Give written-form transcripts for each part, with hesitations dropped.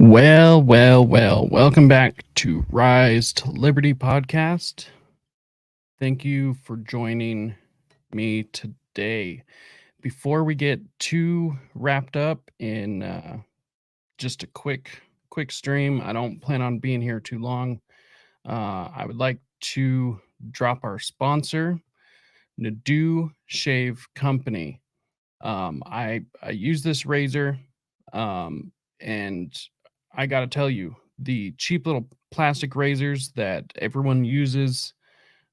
Well. Welcome back to Rise to Liberty podcast. Thank you for joining me today. Before we get too wrapped up in just a quick stream, I don't plan on being here too long. I would like to drop our sponsor, Nadu Shave Company. I use this razor, and I got to tell you, the cheap little plastic razors that everyone uses,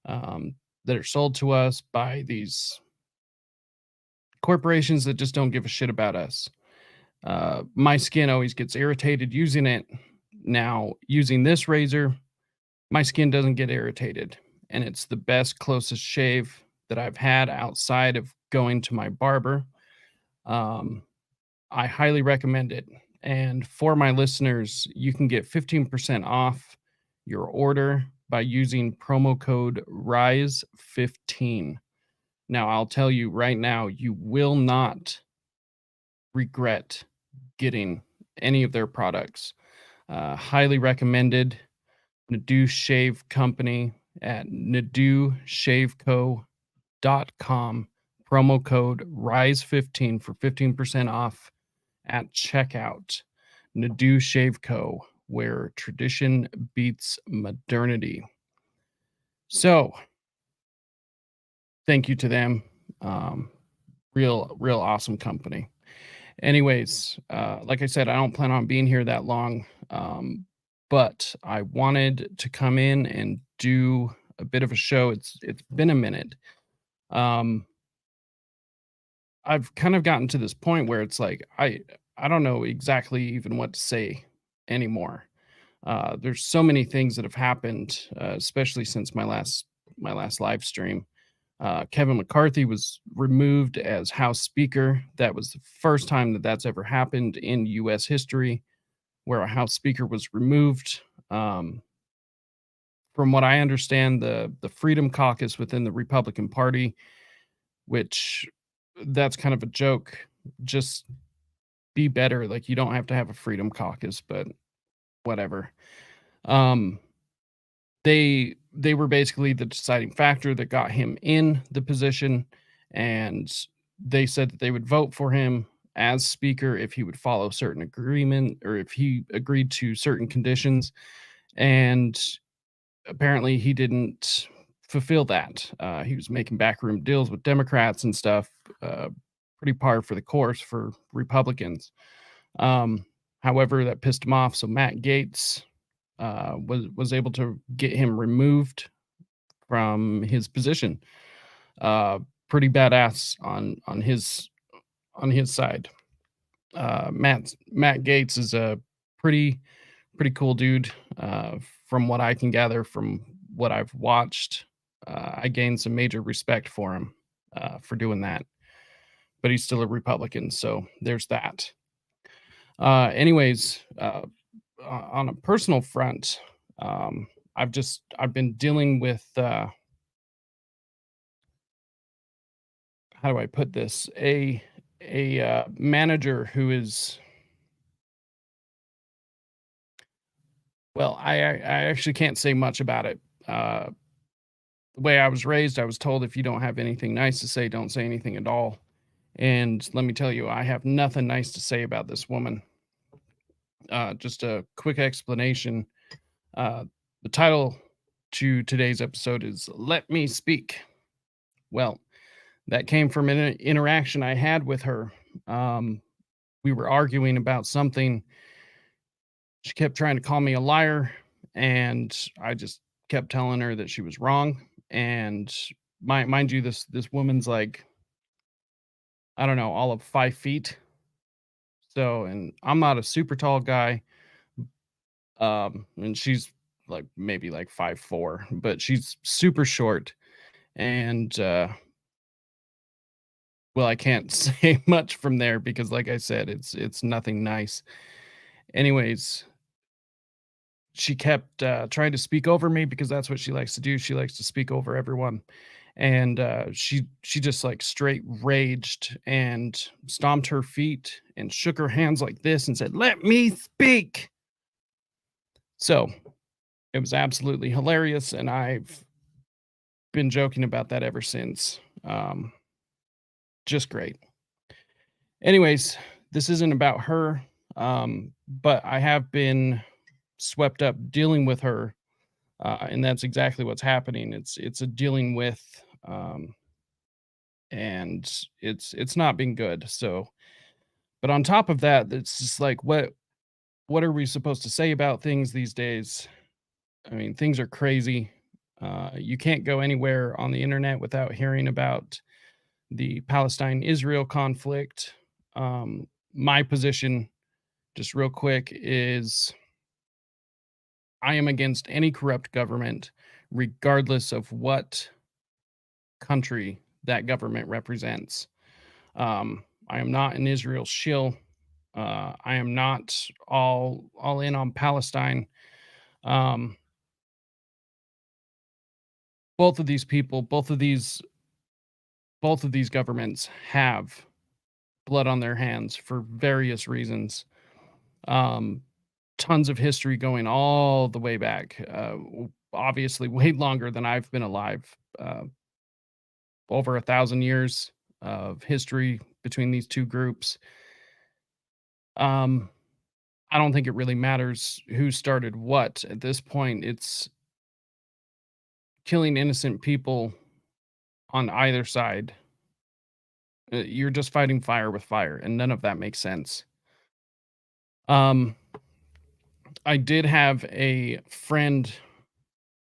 that are sold to us by these corporations that just don't give a shit about us. My skin always gets irritated using it. Now, using this razor, my skin doesn't get irritated, and it's the best, closest shave that I've had outside of going to my barber. Um, I highly recommend it. And for my listeners, you can get 15% off your order by using promo code RISE15. Now, I'll tell you right now, you will not regret getting any of their products. Highly recommended. Nadu Shave Company at nadushaveco.com. Promo code RISE15 for 15% off at checkout. Nadu Shave Co., where tradition beats modernity. So, thank you to them. Real awesome company. Anyways, like I said, I don't plan on being here that long, but I wanted to come in and do a bit of a show. It's been a minute. I've kind of gotten to this point where it's like I don't know exactly even what to say anymore. There's so many things that have happened, especially since my last live stream. Kevin McCarthy was removed as House Speaker. That was the first time that that's ever happened in U.S. history, where a House Speaker was removed. From what I understand, the Freedom Caucus within the Republican Party, which that's kind of a joke. Just be better. Like, you don't have to have a Freedom Caucus, but whatever. They were basically the deciding factor that got him in the position, and they said that they would vote for him as speaker if he would follow certain agreement or if he agreed to certain conditions. And apparently he didn't fulfill that. He was making backroom deals with Democrats and stuff, pretty par for the course for Republicans. However, that pissed him off. So Matt Gaetz was able to get him removed from his position. Pretty badass on his side. Matt Gaetz is a pretty cool dude. From what I can gather from what I've watched, I gained some major respect for him for doing that. But he's still a Republican, so there's that. Anyways, on a personal front, I've been dealing with how do I put this? A manager who is, well, I actually can't say much about it. The way I was raised, I was told if you don't have anything nice to say, don't say anything at all. And let me tell you, I have nothing nice to say about this woman. Just a quick explanation. The title to today's episode is Let Me Speak. Well, that came from an interaction I had with her. We were arguing about something. She kept trying to call me a liar, and I just kept telling her that she was wrong. And mind you, this woman's like, I don't know, all of 5 feet. So, and I'm not a super tall guy. And she's like maybe like 5'4", but she's super short. And well, I can't say much from there because, like I said, it's nothing nice. Anyways, she kept trying to speak over me because that's what she likes to do. She likes to speak over everyone. And she just like straight raged and stomped her feet and shook her hands like this and said, "Let me speak." So it was absolutely hilarious, and I've been joking about that ever since. Just great. Anyways, this isn't about her, but I have been swept up dealing with her, and that's exactly what's happening. It's a dealing with, um, and it's not been good. So, but on top of that, it's just like what are we supposed to say about things these days? I mean, things are crazy. You can't go anywhere on the internet without hearing about the Palestine Israel conflict. My position, just real quick, is I am against any corrupt government, regardless of what country that government represents. I am not an Israel shill. I am not all in on Palestine. Um, both of these people, both of these governments have blood on their hands for various reasons. Um, Tons of history going all the way back, obviously way longer than I've been alive. Over 1,000 years of history between these two groups. Um, I don't think it really matters who started what at this point. It's killing innocent people on either side. You're just fighting fire with fire, and none of that makes sense. Um, I did have a friend,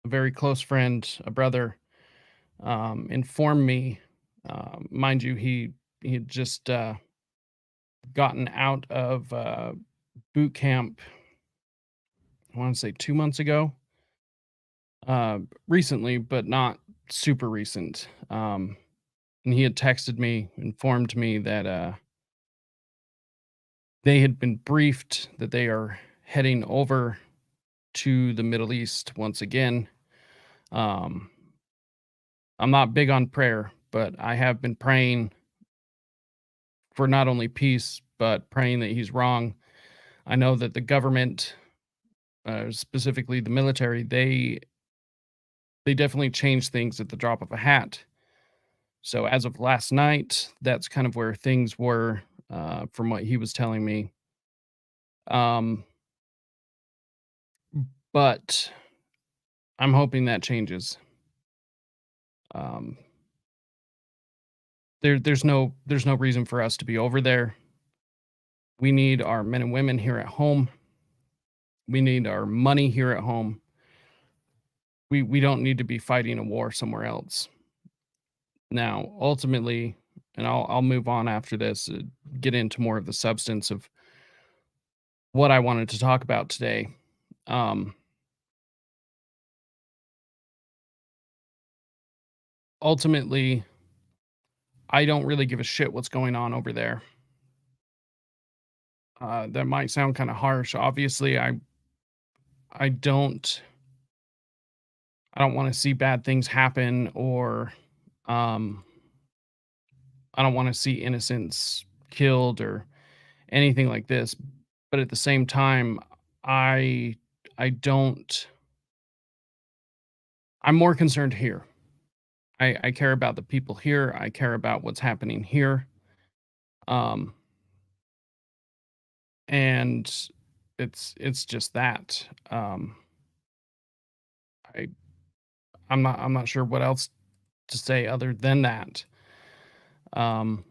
a very close friend, a brother, inform me. Mind you, he had just gotten out of boot camp. I want to say 2 months ago, recently, but not super recent. And he had texted me, informed me that they had been briefed that they are heading over to the Middle East once again. Um, I'm not big on prayer, but I have been praying for not only peace, but praying that he's wrong. I know that the government, specifically the military, they definitely change things at the drop of a hat. So as of last night, that's kind of where things were, from what he was telling me. Um, but I'm hoping that changes. Um, there's no reason for us to be over there. We need our men and women here at home. We need our money here at home. We don't need to be fighting a war somewhere else. Now, ultimately, and I'll move on after this, get into more of the substance of what I wanted to talk about today. Um, Ultimately, I don't really give a shit what's going on over there. That might sound kind of harsh. Obviously, I don't I don't want to see bad things happen, or um I don't want to see innocents killed or anything like this. But at the same time, I I don't I'm more concerned here. I care about the people here. I care about what's happening here. Um and it's just that. I I'm not sure what else to say other than that. Um,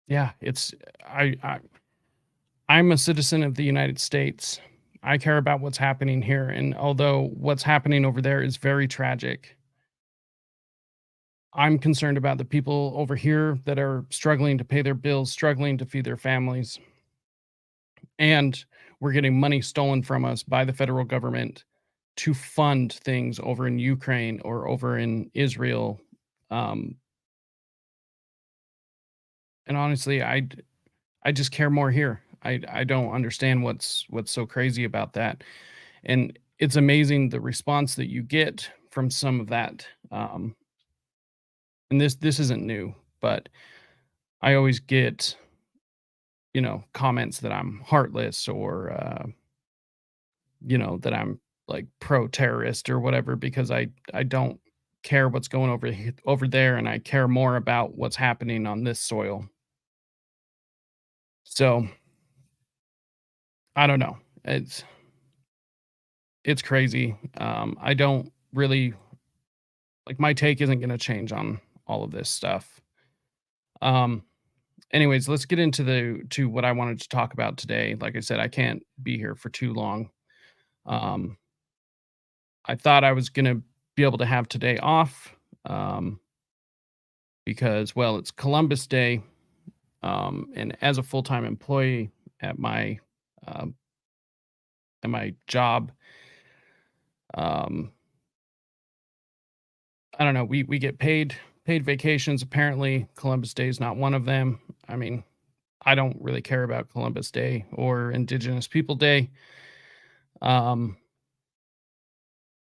yeah, it's I, I I'm a citizen of the United States. I care about what's happening here, and although what's happening over there is very tragic, I'm concerned about the people over here that are struggling to pay their bills, struggling to feed their families, and we're getting money stolen from us by the federal government to fund things over in Ukraine or over in Israel. Um, and honestly, I just care more here. I don't understand what's so crazy about that. And it's amazing the response that you get from some of that. And this isn't new, but I always get comments that I'm heartless or that I'm like pro terrorist or whatever because I don't care what's going over there and I care more about what's happening on this soil. So, I don't know. It's crazy. I don't really like my take isn't going to change on all of this stuff. Um anyways, let's get into the to what I wanted to talk about today. Like I said, I can't be here for too long. Um I thought I was going to be able to have today off um because well, it's Columbus Day. And as a full-time employee at my um job, um I don't know, we get paid vacations. Apparently, Columbus Day is not one of them. I mean, I don't really care about Columbus Day or Indigenous People Day. Um,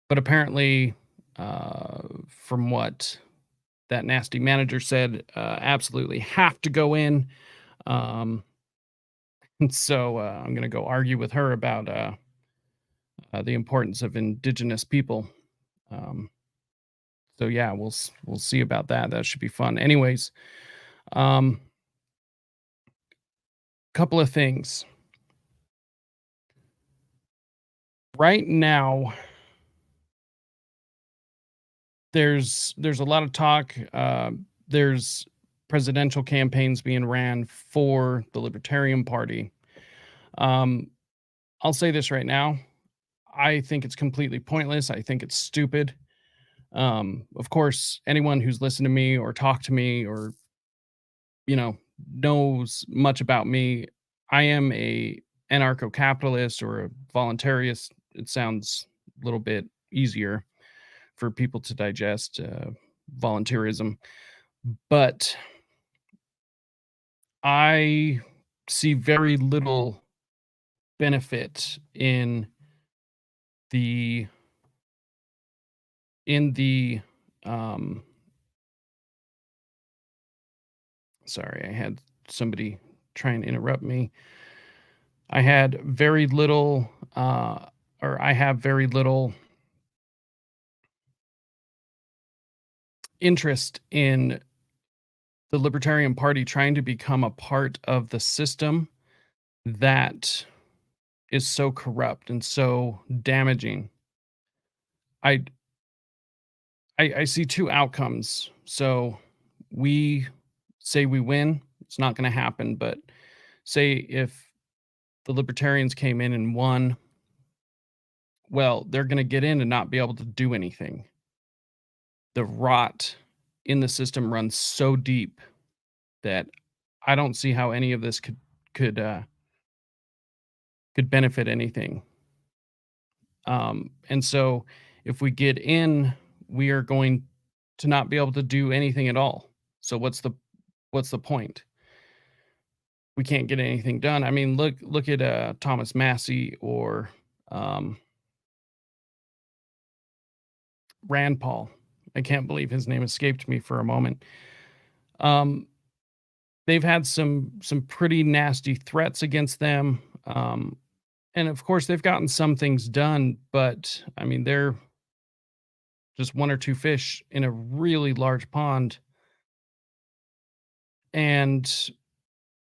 but apparently, from what that nasty manager said, absolutely have to go in. Um, and so I'm going to go argue with her about the importance of Indigenous people. Um, so yeah, we'll see about that. That should be fun. Anyways, um, couple of things right now. There's a lot of talk. There's presidential campaigns being ran for the Libertarian Party. Um, I'll say this right now. I think it's completely pointless. I think it's stupid. Of course, anyone who's listened to me or talked to me or you know knows much about me, I am a anarcho-capitalist or a voluntarist. It sounds a little bit easier for people to digest volunteerism. But I see very little benefit the in the um sorry, I had somebody try and interrupt me. I had very little or I have very little interest in the Libertarian Party trying to become a part of the system that is so corrupt and so damaging. I I see 2 outcomes. So, we say we win, it's not gonna happen, but say if the libertarians came in and won, well, they're gonna get in and not be able to do anything. The rot in the system runs so deep that I don't see how any of this could, uh, could benefit anything. And so if we get in, we are going to not be able to do anything at all. So what's the point? We can't get anything done. I mean, look at Thomas Massey or um, Rand Paul. I can't believe his name escaped me for a moment. Um, they've had some pretty nasty threats against them, and of course they've gotten some things done. But I mean, they're just one or two fish in a really large pond, and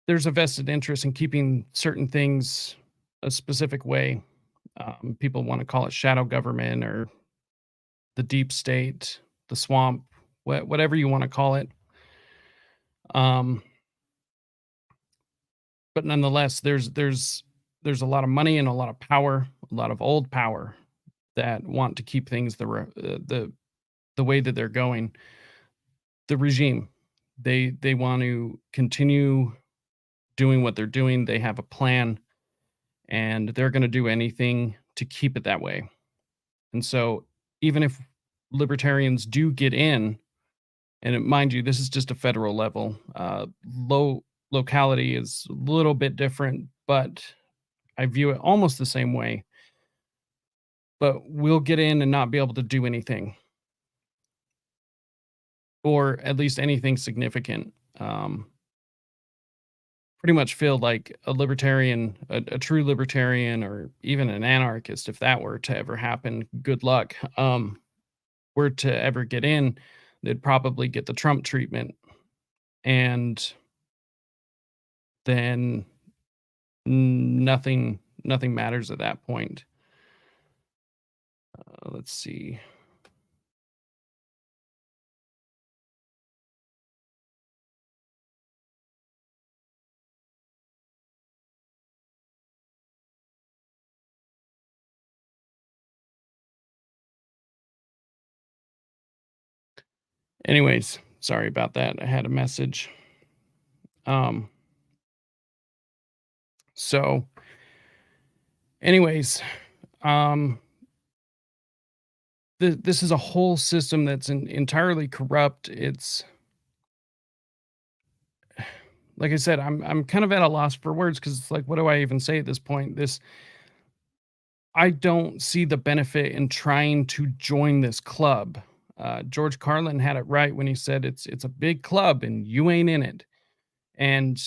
there's a vested interest in keeping certain things a specific way. People want to call it shadow government or the deep state, the swamp, whatever you want to call it. Um, but nonetheless, there's a lot of money and a lot of power, a lot of old power that want to keep things the way that they're going. The regime, they want to continue doing what they're doing. They have a plan, and they're going to do anything to keep it that way. And so, even if libertarians do get in, and mind you, this is just a federal level. Locality is a little bit different, but I view it almost the same way. But we'll get in and not be able to do anything, or at least anything significant. Um, pretty much feel like a libertarian, a true libertarian, or even an anarchist, if that were to ever happen, good luck, were to ever get in, they'd probably get the Trump treatment, and then nothing matters at that point. Let's see. Anyways, sorry about that. I had a message. Um, so anyways, um, this is a whole system that's entirely corrupt. It's like I said, I'm kind of at a loss for words because it's like, what do I even say at this point? This I don't see the benefit in trying to join this club. George Carlin had it right when he said it's a big club and you ain't in it. And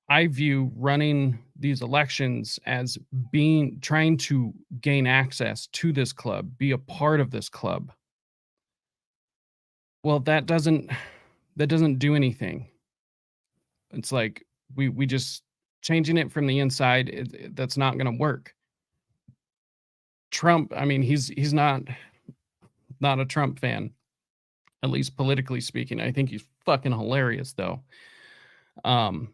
I view running these elections as being trying to gain access to this club, be a part of this club. Well, that doesn't do anything. It's like we just changing it from the inside. That's not going to work. Trump, I mean, he's not a Trump fan, at least politically speaking. I think he's fucking hilarious though. Um,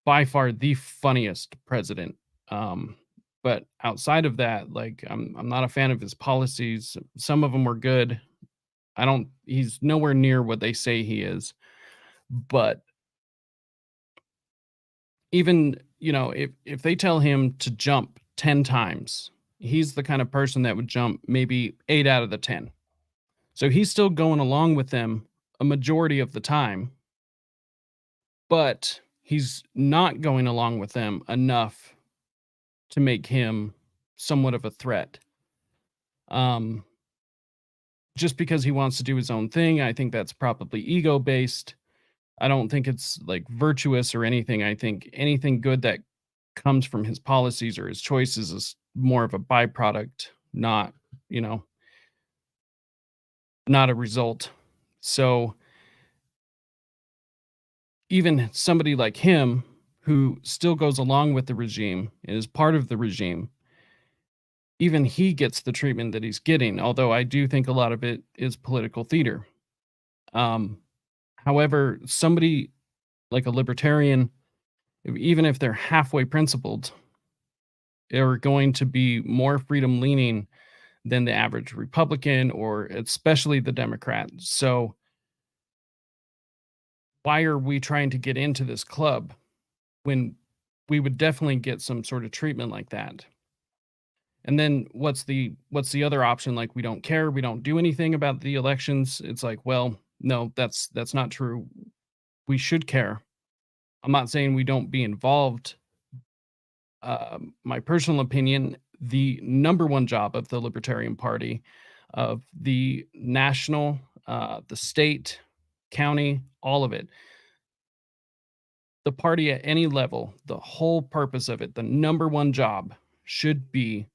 by far the funniest president. Um, but outside of that, like I'm not a fan of his policies. Some of them were good. I don't He's nowhere near what they say he is. But even, if they tell him to jump 10 times, he's the kind of person that would jump maybe 8 out of the 10. So he's still going along with them a majority of the time, but he's not going along with them enough to make him somewhat of a threat. Um, just because he wants to do his own thing, I think that's probably ego based. I don't think it's like virtuous or anything. I think anything good that comes from his policies or his choices is more of a byproduct, not, you know, not a result. So even somebody like him who still goes along with the regime and is part of the regime, even he gets the treatment that he's getting, although I do think a lot of it is political theater. Um, However, somebody like a libertarian, even if they're halfway principled, are going to be more freedom leaning than the average Republican or especially the Democrat. So, why are we trying to get into this club when we would definitely get some sort of treatment like that? And then what's the other option? Like, we don't care, we don't do anything about the elections. It's like, well, no, that's not true. We should care. I'm not saying we don't be involved. My personal opinion, the number one job of the Libertarian Party, of the national, the state, county, all of it, the party at any level, the whole purpose of it, the number one job should be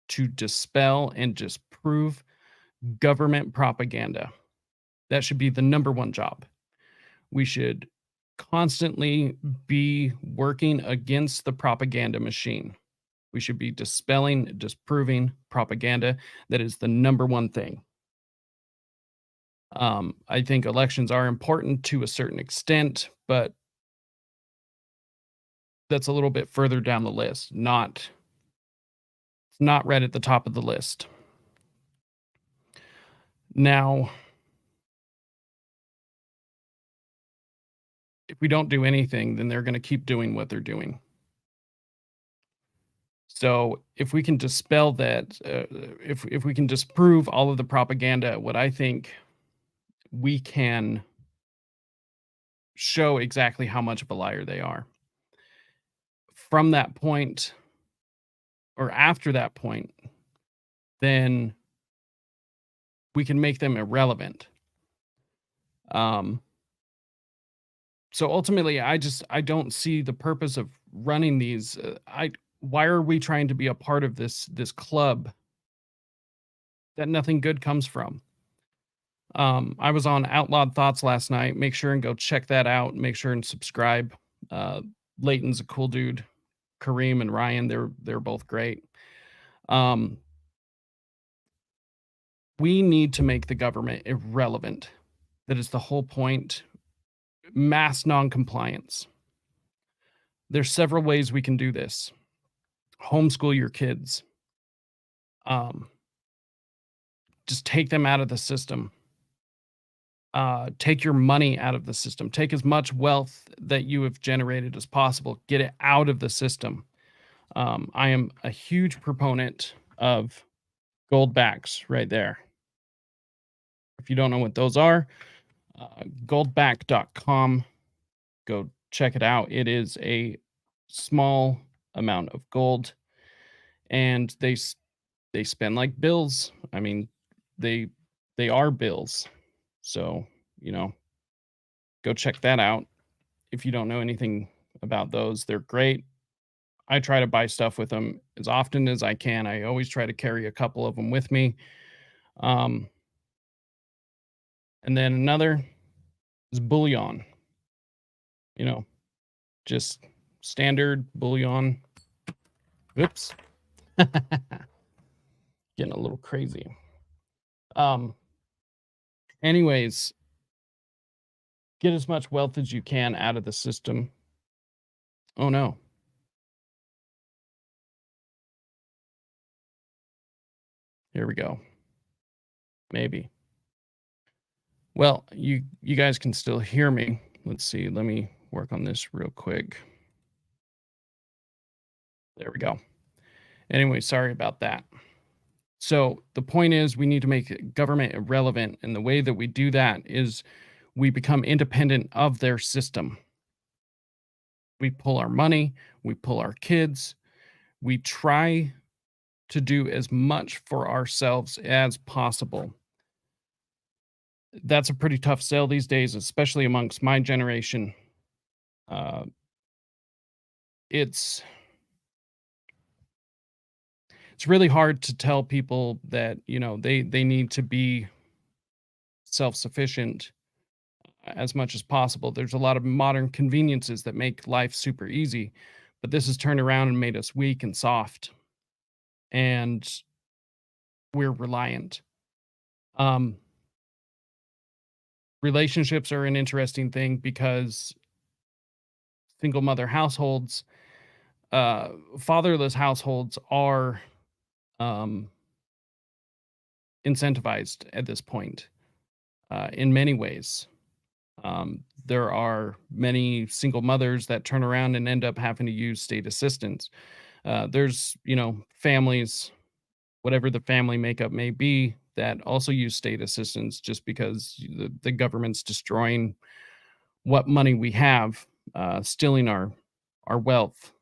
to dispel and disprove government propaganda. That should be the number one job. We should constantly be working against the propaganda machine. We should be dispelling, disproving propaganda. That is the number one thing. I think elections are important to a certain extent, but that's a little bit further down the list. Not right at the top of the list. Now, if we don't do anything, then they're going to keep doing what they're doing. So, if we can dispel that, if we can disprove all of the propaganda, what I think we can show exactly how much of a liar they are. From that point, or after that point, then we can make them irrelevant. Um, So ultimately, I don't see the purpose of running these. I Why are we trying to be a part of this club that nothing good comes from? I was on Outlawed Thoughts last night. Make sure and go check that out. Make sure and subscribe. Uh, Leighton's a cool dude. Kareem and Ryan, they're both great. Um, we need to make the government irrelevant. That is the whole point. Mass non-compliance. There's several ways we can do this. Homeschool your kids. Um, just take them out of the system. Take your money out of the system. Take as much wealth that you have generated as possible. Get it out of the system. I am a huge proponent of gold backs right there. If you don't know what those are, goldback.com. Go check it out. It is a small amount of gold, and they spend like bills. I mean, they they are bills. So, you know, go check that out. If you don't know anything about those, they're great. I try to buy stuff with them as often as I can. I always try to carry a couple of them with me. Um, and then another is bullion, you know, just standard bullion. Oops. Getting a little crazy. Um, Anyways, get as much wealth as you can out of the system. Oh no. Here we go. Maybe. Well, you guys can still hear me. Let's see. Let me work on this real quick. There we go. Anyway, sorry about that. So the point is we need to make government irrelevant, and the way that we do that is we become independent of their system. We pull our money, we pull our kids, we try to do as much for ourselves as possible. That's a pretty tough sell these days, especially amongst my generation. Uh, it's it's really hard to tell people that they need to be self-sufficient as much as possible. There's a lot of modern conveniences that make life super easy, but this has turned around and made us weak and soft, and we're reliant. Um, Relationships are an interesting thing because single mother households, fatherless households are um, incentivized at this point in many ways. There are many single mothers that turn around and end up having to use state assistance. There's, families, whatever the family makeup may be, that also use state assistance just because the government's destroying what money we have, stealing our wealth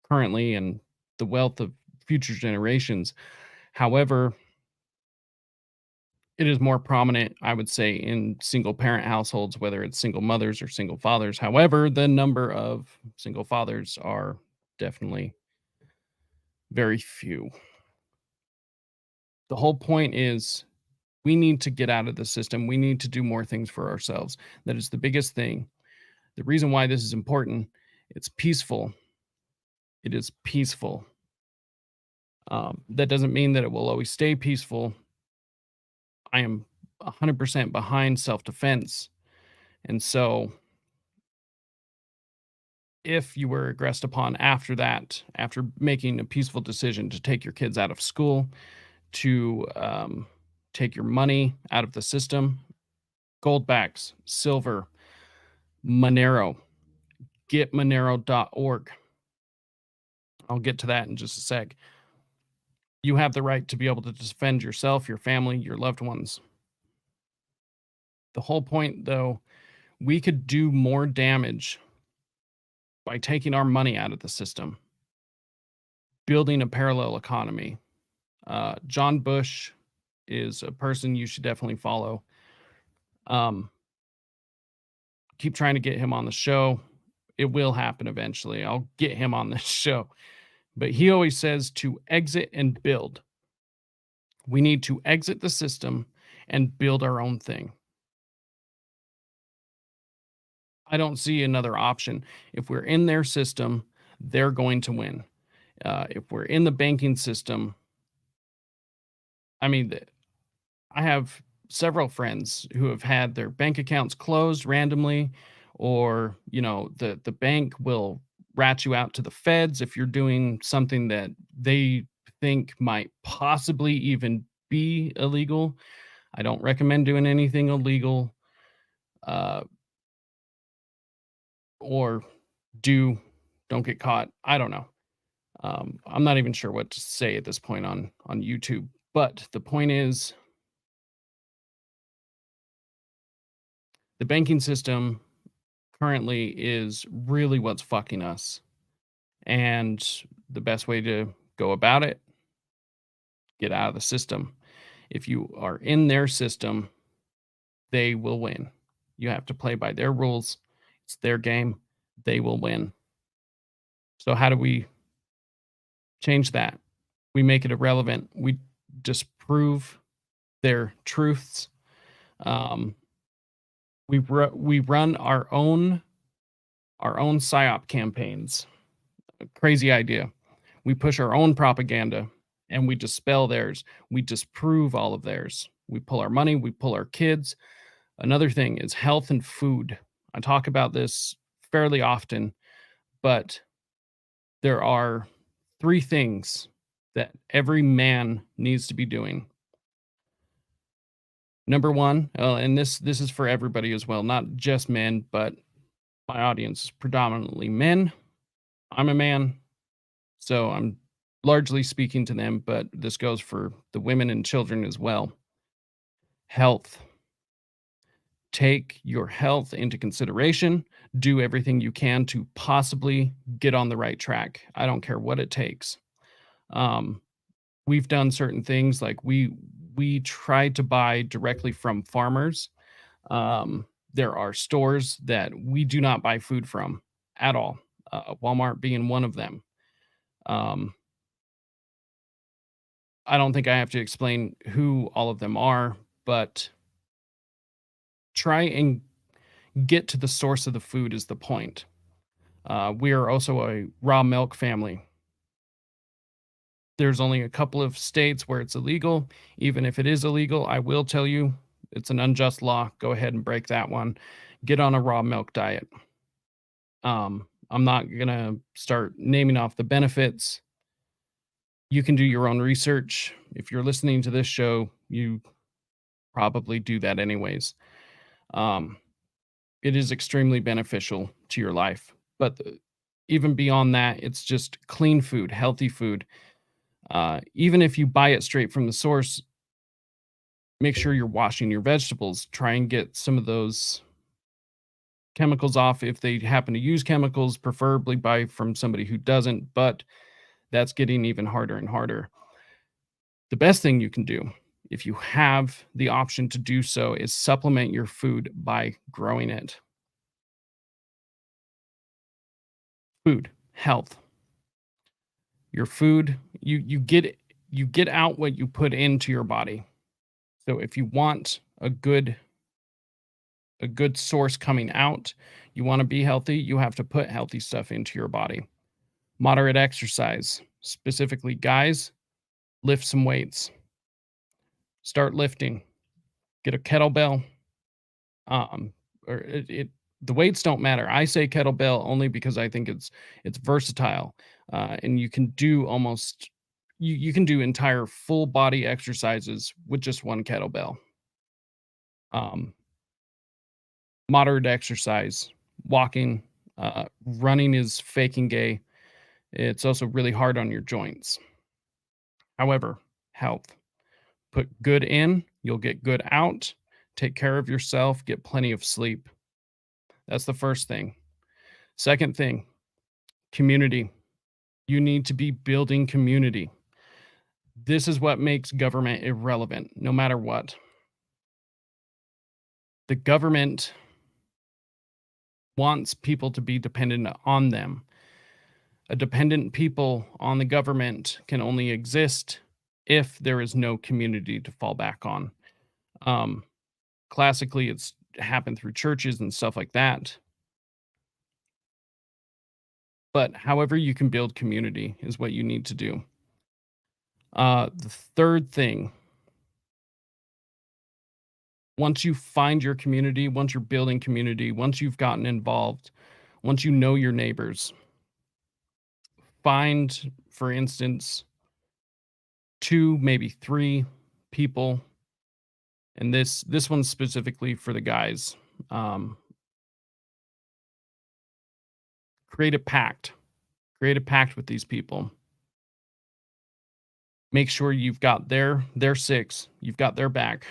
currently and the wealth of future generations. However, it is more prominent, I would say, in single parent households, whether it's single mothers or single fathers. However, the number of single fathers are definitely very few. The whole point is we need to get out of the system. We need to do more things for ourselves. That is the biggest thing. The reason why this is important, it's peaceful. It is peaceful. That doesn't mean that it will always stay peaceful. I am 100% behind self defense. And so, if you were aggressed upon after that, after making a peaceful decision to take your kids out of school, to take your money out of the system, Goldbacks, silver, Monero, getmonero.org. I'll get to that in just a sec. You have the right to be able to defend yourself, your family, your loved ones. The whole point, though, we could do more damage by taking our money out of the system, building a parallel economy. John Bush is a person you should definitely follow. Um, keep trying to get him on the show. It will happen eventually. I'll get him on this show. But he always says to exit and build. We need to exit the system and build our own thing. I don't see another option. If we're in their system, they're going to win. If we're in the banking system, I mean, I have several friends who have had their bank accounts closed randomly, or the bank will rat you out to the feds if you're doing something that they think might possibly even be illegal. I don't recommend doing anything illegal, uh, or do don't get caught. I don't know. I'm not even sure what to say at this point on YouTube. But the point is, the banking system currently is really what's fucking us. And the best way to go about it, get out of the system. If you are in their system, they will win. You have to play by their rules. It's their game. They will win. So how do we change that? We make it irrelevant. We disprove their truths. Um, we run our own psyop campaigns. A crazy idea. We push our own propaganda and we dispel theirs. We disprove all of theirs. We pull our money, we pull our kids. Another thing is health and food. I talk about this fairly often, but there are three things that every man needs to be doing. Number one, and this is for everybody as well, not just men, but my audience is predominantly men. I'm a man, so I'm largely speaking to them, but this goes for the women and children as well. Health. Take your health into consideration. Do everything you can to possibly get on the right track. I don't care what it takes. Um, we've done certain things like we tried to buy directly from farmers. There are stores that we do not buy food from at all. Walmart being one of them. Um, I don't think I have to explain who all of them are, but try and get to the source of the food is the point. We are also a raw milk family. There's only a couple of states where it's illegal. Even if it is illegal, I will tell you it's an unjust law. Go ahead and break that one. Get on a raw milk diet. I'm not going to start naming off the benefits. You can do your own research. If you're listening to this show, you probably do that anyways. Um, it is extremely beneficial to your life. But even beyond that, it's just clean food, healthy food. Even if you buy it straight from the source, make sure you're washing your vegetables. Try and get some of those chemicals off if they happen to use chemicals, preferably buy from somebody who doesn't, but that's getting even harder and harder. The best thing you can do, if you have the option to do so, is supplement your food by growing it. Food, health. Your food, you get out what you put into your body. So if you want a good source coming out, you want to be healthy, you have to put healthy stuff into your body. Moderate exercise, specifically guys, lift some weights. Start lifting. Get a kettlebell. Um, or the weights don't matter. I say kettlebell only because I think it's versatile, and you can do almost you can do entire full body exercises with just one kettlebell. Um, Moderate exercise, walking, running is faking gay. It's also really hard on your joints. However, health. Put good in, you'll get good out. Take care of yourself, get plenty of sleep. That's the first thing. Second thing, community. You need to be building community. This is what makes government irrelevant, no matter what. The government wants people to be dependent on them. A dependent people on the government can only exist if there is no community to fall back on. Um, Classically, it's happened through churches and stuff like that. But however you can build community is what you need to do. The third thing, once you find your community, once you're building community, once you've gotten involved, once you know your neighbors, find, for instance, two, maybe three people, and this one's specifically for the guys. Um, create a pact. Create a pact with these people. Make sure you've got their six, you've got their back,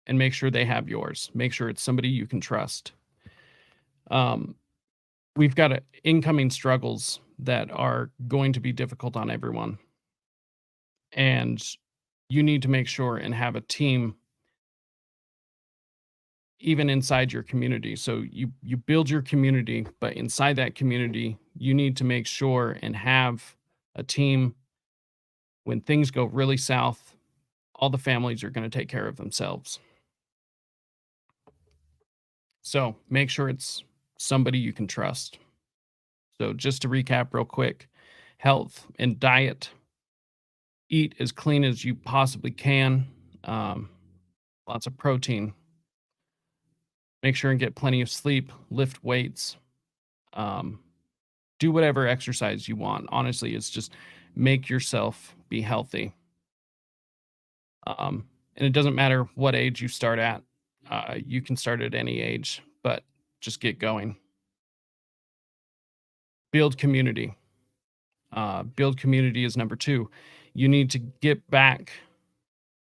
and make sure they have yours. Make sure it's somebody you can trust. Um, we've got incoming struggles that are going to be difficult on everyone, and you need to make sure and have a team even inside your community. So you build your community, but inside that community, you need to make sure and have a team. When things go really south, all the families are going to take care of themselves. So make sure it's somebody you can trust. So just to recap real quick, health and diet, eat as clean as you possibly can. Um, Lots of protein. Make sure and get plenty of sleep, lift weights, um, do whatever exercise you want. Honestly, it's just make yourself be healthy. And it doesn't matter what age you start at. You can start at any age, but just get going. Build community. Build community is number two. You need to get back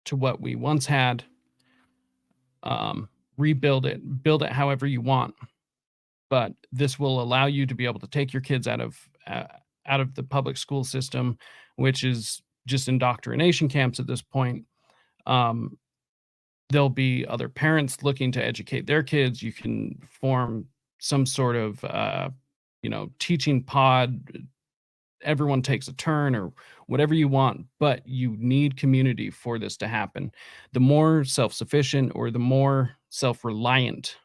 to what we once had. Rebuild it, build it however you want. But this will allow you to be able to take your kids out of the public school system, which is just indoctrination camps at this point. Um, there'll be other parents looking to educate their kids. You can form some sort of teaching pod. Everyone takes a turn or whatever you want, but you need community for this to happen. The more self-sufficient or the more self-reliant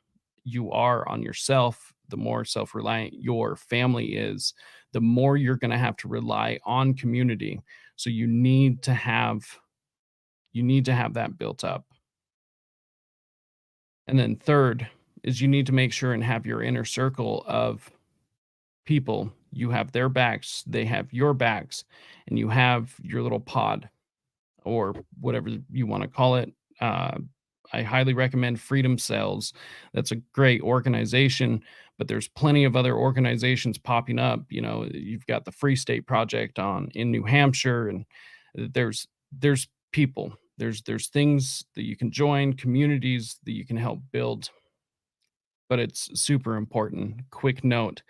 you are on yourself, the more self-reliant your family is, the more you're going to have to rely on community. So you need to have that built up. And then third is you need to make sure and have your inner circle of people. You have their backs, they have your backs, and you have your little pod or whatever you want to call it. I highly recommend Freedom Cells. That's a great organization, but there's plenty of other organizations popping up. You've got the Free State Project in New Hampshire, and there's people. There's things that you can join, communities that you can help build, but it's super important. Quick note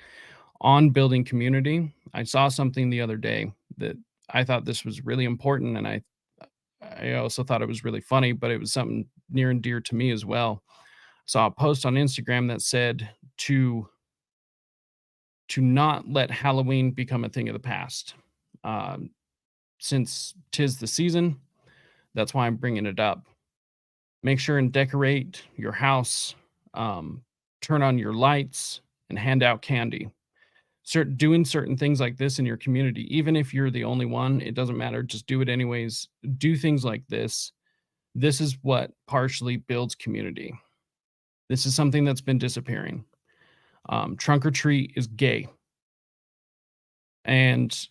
on building community. I saw something the other day that I thought this was really important, and I also thought it was really funny, but it was something near and dear to me as well. Saw a post on Instagram that said to not let Halloween become a thing of the past. Um, since 'tis the season, that's why I'm bringing it up. Make sure and decorate your house, um, turn on your lights, and hand out candy. Doing certain things like this in your community, even if you're the only one, it doesn't matter. Just do it anyways. Do things like this. This is what partially builds community. This is something that's been disappearing. Trunk or treat is gay, and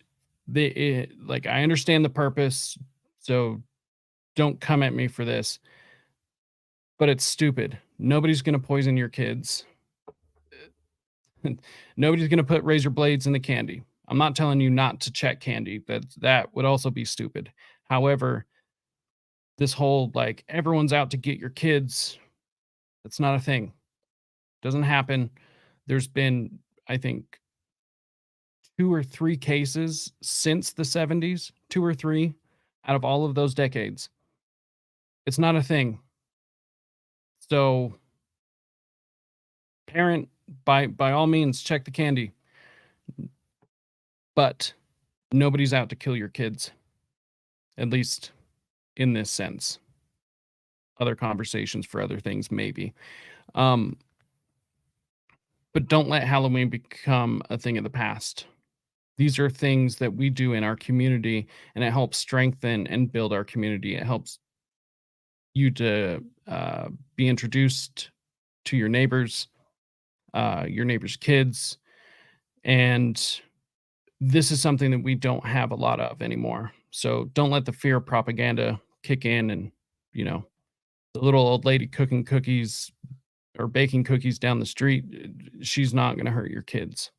like I understand the purpose, so don't come at me for this, but it's stupid. Nobody's gonna poison your kids. Nobody's gonna put razor blades in the candy. I'm not telling you not to check candy. That would also be stupid. However, this whole like everyone's out to get your kids, that's not a thing. Doesn't happen. There's been, I think, two or three cases since the 70s, two or three out of all of those decades. It's not a thing. So Parent, by all means, check the candy, but nobody's out to kill your kids, at least in this sense. Other conversations for other things, maybe. Um, but don't let Halloween become a thing of the past. These are things that we do in our community, and it helps strengthen and build our community. It helps you to be introduced to your neighbors' kids, and this is something that we don't have a lot of anymore. So don't let the fear propaganda kick in, and you know the little old lady cooking cookies or baking cookies down the street. She's not going to hurt your kids.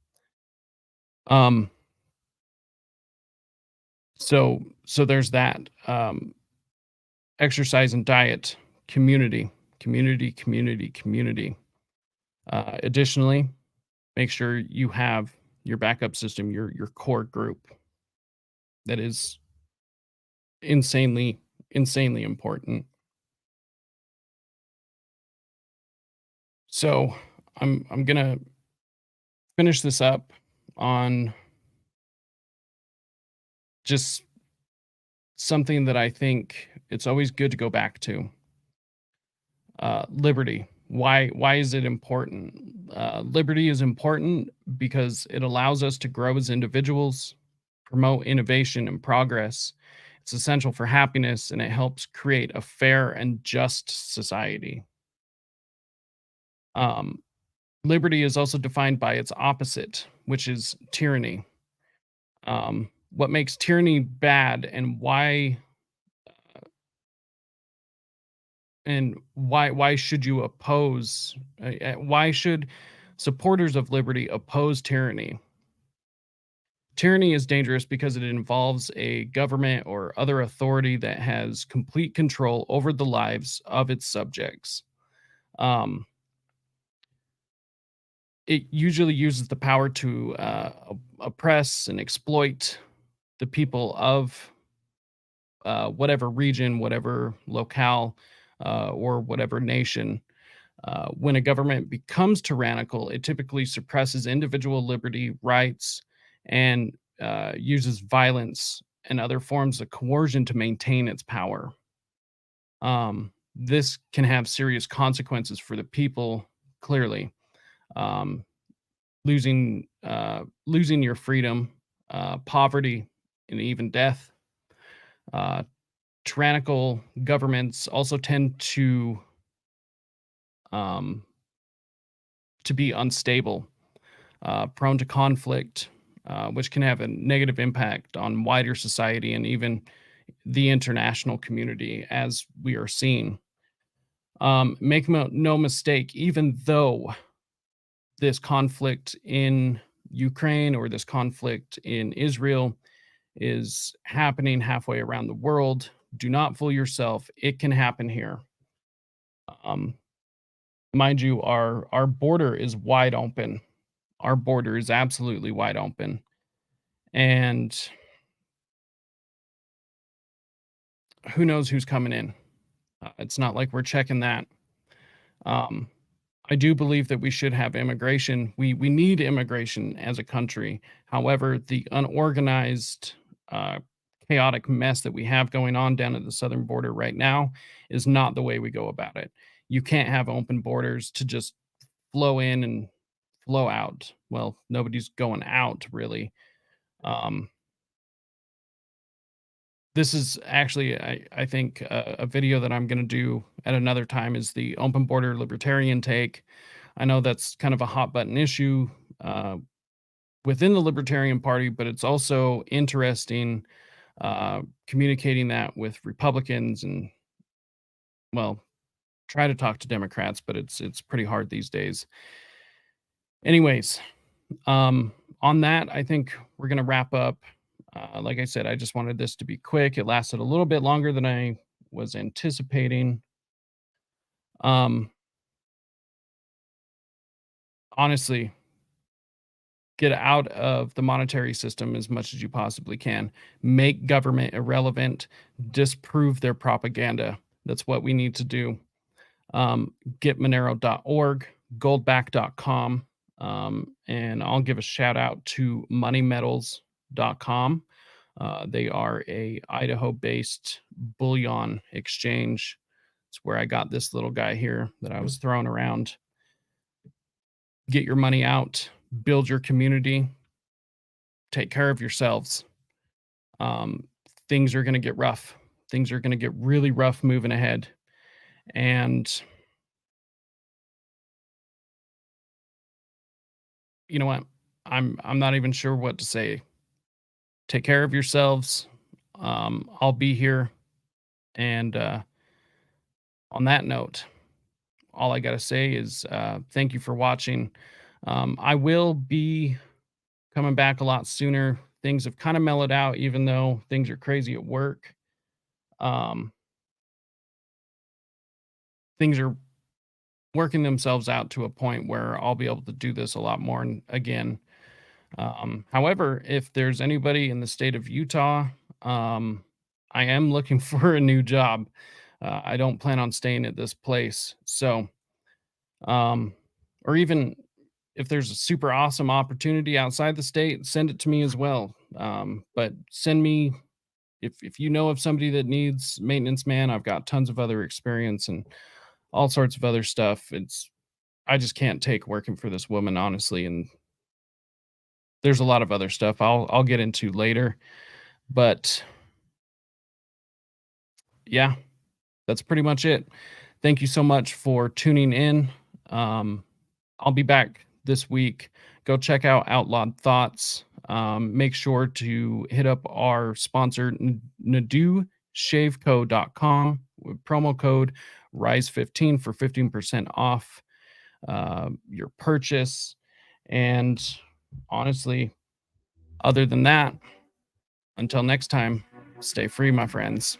Um, so there's that. Exercise and diet, community, community, community, community. Additionally, make sure you have your backup system, your core group. That is insanely important. So I'm gonna finish this up on just something that I think it's always good to go back to. Liberty. Why is it important? Liberty is important because it allows us to grow as individuals, promote innovation and progress. It's essential for happiness, and it helps create a fair and just society. Um, Liberty is also defined by its opposite, which is tyranny. What makes tyranny bad, and why should you oppose? Why should supporters of liberty oppose tyranny? Tyranny is dangerous because it involves a government or other authority that has complete control over the lives of its subjects. Um, it usually uses the power to oppress and exploit the people of whatever region, whatever locale, or whatever nation. When a government becomes tyrannical, it typically suppresses individual liberty, rights, and uses violence and other forms of coercion to maintain its power. This can have serious consequences for the people, clearly. Um, losing your freedom, poverty, and even death. Uh, Tyrannical governments also tend um, to be unstable, prone to conflict, which can have a negative impact on wider society and even the international community, as we are seeing. No mistake, even though this conflict in Ukraine or this conflict in Israel is happening halfway around the world, do not fool yourself. It can happen here. Um, Mind you, our border is wide open. Our border is absolutely wide open, and who knows who's coming in. It's not like we're checking that. Um, I do believe that we should have immigration. We need immigration as a country. However, the unorganized, uh, chaotic mess that we have going on down at the southern border right now is not the way we go about it. You can't have open borders to just flow in and flow out. Well, nobody's going out really. Um, this is actually, I think, a video that I'm going to do at another time is the open border libertarian take. I know that's kind of a hot button issue uh, within the Libertarian Party, but it's also interesting communicating that with Republicans and, well, try to talk to Democrats, but it's pretty hard these days. Anyways, on that, I think we're gonna wrap up. Like I said, I just wanted this to be quick. It lasted a little bit longer than I was anticipating. Um, Honestly, get out of the monetary system as much as you possibly can. Make government irrelevant. Disprove their propaganda. That's what we need to do. Get Monero.org. goldback.com. And I'll give a shout out to moneymetals.com. They are a Idaho-based bullion exchange. It's where I got this little guy here that I was throwing around. Get your money out, build your community, take care of yourselves. Um, Things are going to get rough. Things are going to get really rough moving ahead. And you know what? I'm not even sure what to say. Take care of yourselves. I'll be here. And on that note, all I got to say is thank you for watching. I will be coming back a lot sooner. Things have kind of mellowed out, even though things are crazy at work. Um, Things are working themselves out to a point where I'll be able to do this a lot more again. However, if there's anybody in the state of Utah, um, I am looking for a new job. I don't plan on staying at this place. So, um, or even if there's a super awesome opportunity outside the state, send it to me as well. But send me if you know of somebody that needs maintenance man. I've got tons of other experience and all sorts of other stuff. I just can't take working for this woman, honestly, and there's a lot of other stuff I'll get into later. But yeah, that's pretty much it. Thank you so much for tuning in. Um, I'll be back this week. Go check out Outlawed Thoughts. Make sure to hit up our sponsor, NaduShaveCo.com with promo code RISE15 for 15% off your purchase. And honestly, other than that, until next time, stay free, my friends.